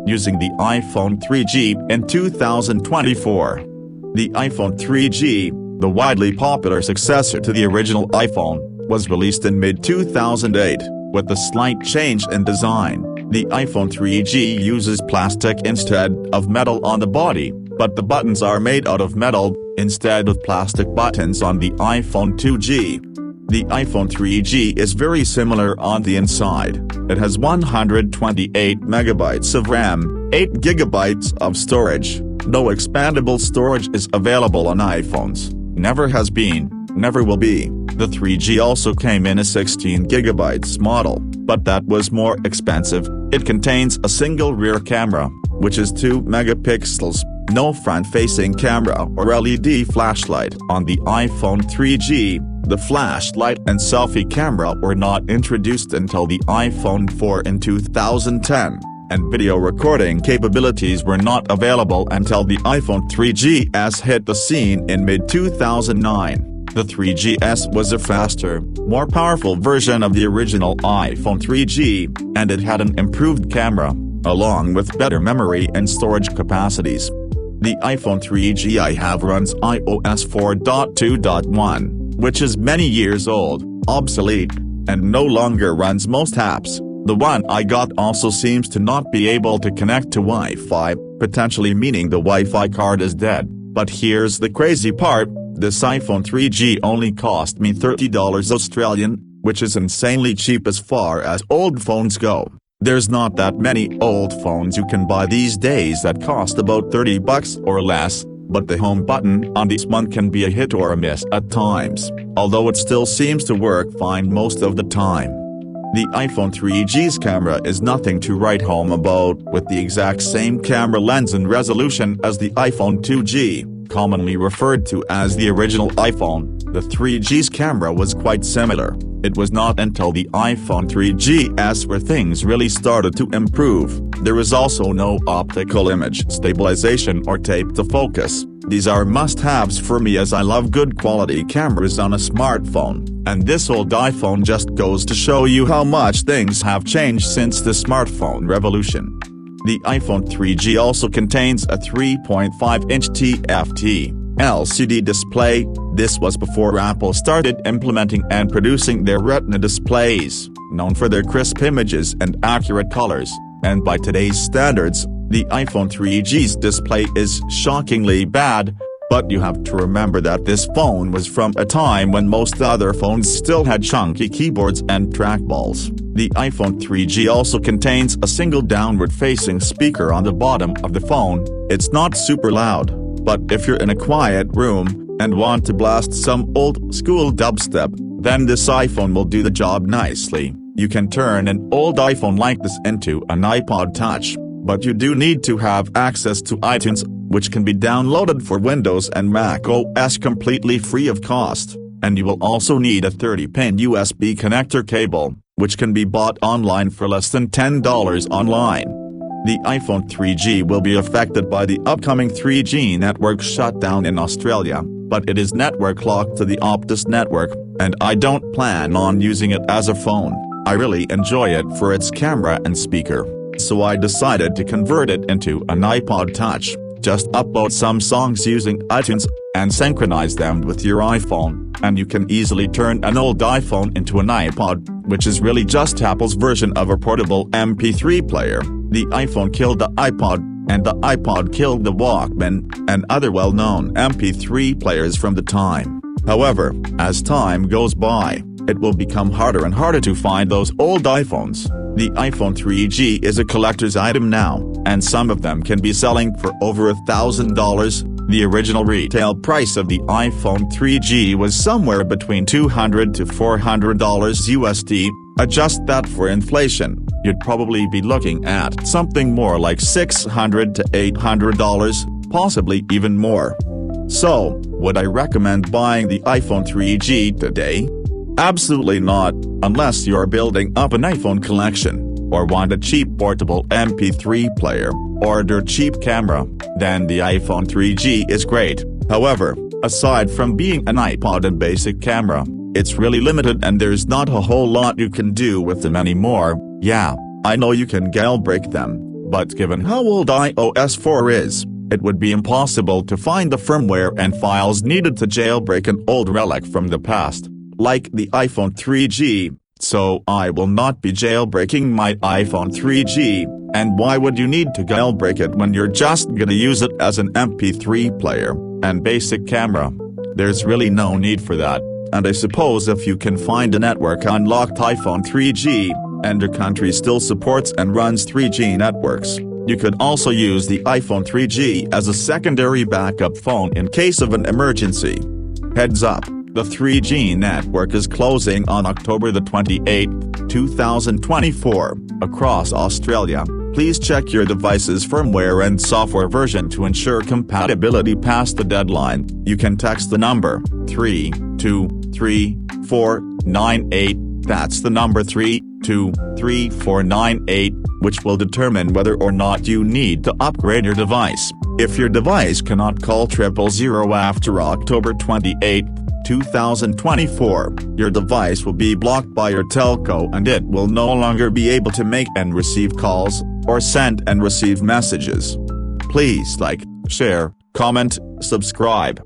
using the iPhone 3G in 2024. The iPhone 3G, the widely popular successor to the original iPhone, was released in mid-2008, with a slight change in design. The iPhone 3G uses plastic instead of metal on the body, but the buttons are made out of metal, instead of plastic buttons on the iPhone 2G. The iPhone 3G is very similar on the inside. It has 128 megabytes of RAM, 8 gigabytes of storage. No expandable storage is available on iPhones. Never has been, never will be. The 3G also came in a 16 gigabytes model, but that was more expensive. It contains a single rear camera, which is 2 megapixels, no front-facing camera or LED flashlight. On the iPhone 3G, the flashlight and selfie camera were not introduced until the iPhone 4 in 2010, and video recording capabilities were not available until the iPhone 3GS hit the scene in mid-2009. The 3GS was a faster, more powerful version of the original iPhone 3G, and it had an improved camera, along with better memory and storage capacities. The iPhone 3G I have runs iOS 4.2.1, which is many years old, obsolete, and no longer runs most apps. The one I got also seems to not be able to connect to Wi-Fi, potentially meaning the Wi-Fi card is dead. But here's the crazy part, this iPhone 3G only cost me $30 Australian, which is insanely cheap as far as old phones go. There's not that many old phones you can buy these days that cost about $30 or less, but the home button on this one can be a hit or a miss at times, although it still seems to work fine most of the time. The iPhone 3G's camera is nothing to write home about, with the exact same camera lens and resolution as the iPhone 2G, commonly referred to as the original iPhone. The 3G's camera was quite similar. It was not until the iPhone 3GS where things really started to improve. There is also no optical image stabilization or tape to focus. These are must-haves for me as I love good quality cameras on a smartphone, and this old iPhone just goes to show you how much things have changed since the smartphone revolution. The iPhone 3G also contains a 3.5-inch TFT LCD display. This was before Apple started implementing and producing their Retina displays, known for their crisp images and accurate colors, and by today's standards, the iPhone 3G's display is shockingly bad, but you have to remember that this phone was from a time when most other phones still had chunky keyboards and trackballs. The iPhone 3G also contains a single downward-facing speaker on the bottom of the phone. It's not super loud, but if you're in a quiet room and want to blast some old-school dubstep, then this iPhone will do the job nicely. You can turn an old iPhone like this into an iPod Touch, but you do need to have access to iTunes, which can be downloaded for Windows and Mac OS completely free of cost, and you will also need a 30-pin USB connector cable, which can be bought online for less than $10 online. The iPhone 3G will be affected by the upcoming 3G network shutdown in Australia, but it is network locked to the Optus network, and I don't plan on using it as a phone. I really enjoy it for its camera and speaker, so I decided to convert it into an iPod Touch. Just upload some songs using iTunes, and synchronize them with your iPhone, and you can easily turn an old iPhone into an iPod, which is really just Apple's version of a portable MP3 player. The iPhone killed the iPod, and the iPod killed the Walkman, and other well-known MP3 players from the time. However, as time goes by, it will become harder and harder to find those old iPhones. The iPhone 3G is a collector's item now, and some of them can be selling for over $1,000. The original retail price of the iPhone 3G was somewhere between $200 to $400 USD. Adjust that for inflation, you'd probably be looking at something more like $600 to $800, possibly even more. So, would I recommend buying the iPhone 3G today? Absolutely not, unless you're building up an iPhone collection, or want a cheap portable MP3 player, or a dirt cheap camera, then the iPhone 3G is great. However, aside from being an iPod and basic camera, it's really limited and there's not a whole lot you can do with them anymore. Yeah, I know you can jailbreak them, But given how old iOS 4 is, it would be impossible to find the firmware and files needed to jailbreak an old relic from the past, like the iPhone 3G, so I will not be jailbreaking my iPhone 3G, and why would you need to jailbreak it when you're just gonna use it as an MP3 player and basic camera? There's really no need for that, and I suppose if you can find a network-unlocked iPhone 3G, and your country still supports and runs 3G networks, you could also use the iPhone 3G as a secondary backup phone in case of an emergency. Heads up, the 3G network is closing on October the 28th, 2024, across Australia. Please check your device's firmware and software version to ensure compatibility past the deadline. You can text the number 323498, that's the number 323498, which will determine whether or not you need to upgrade your device. If your device cannot call 000 after October 28, 2024, your device will be blocked by your telco and it will no longer be able to make and receive calls, or send and receive messages. Please like, share, comment, subscribe.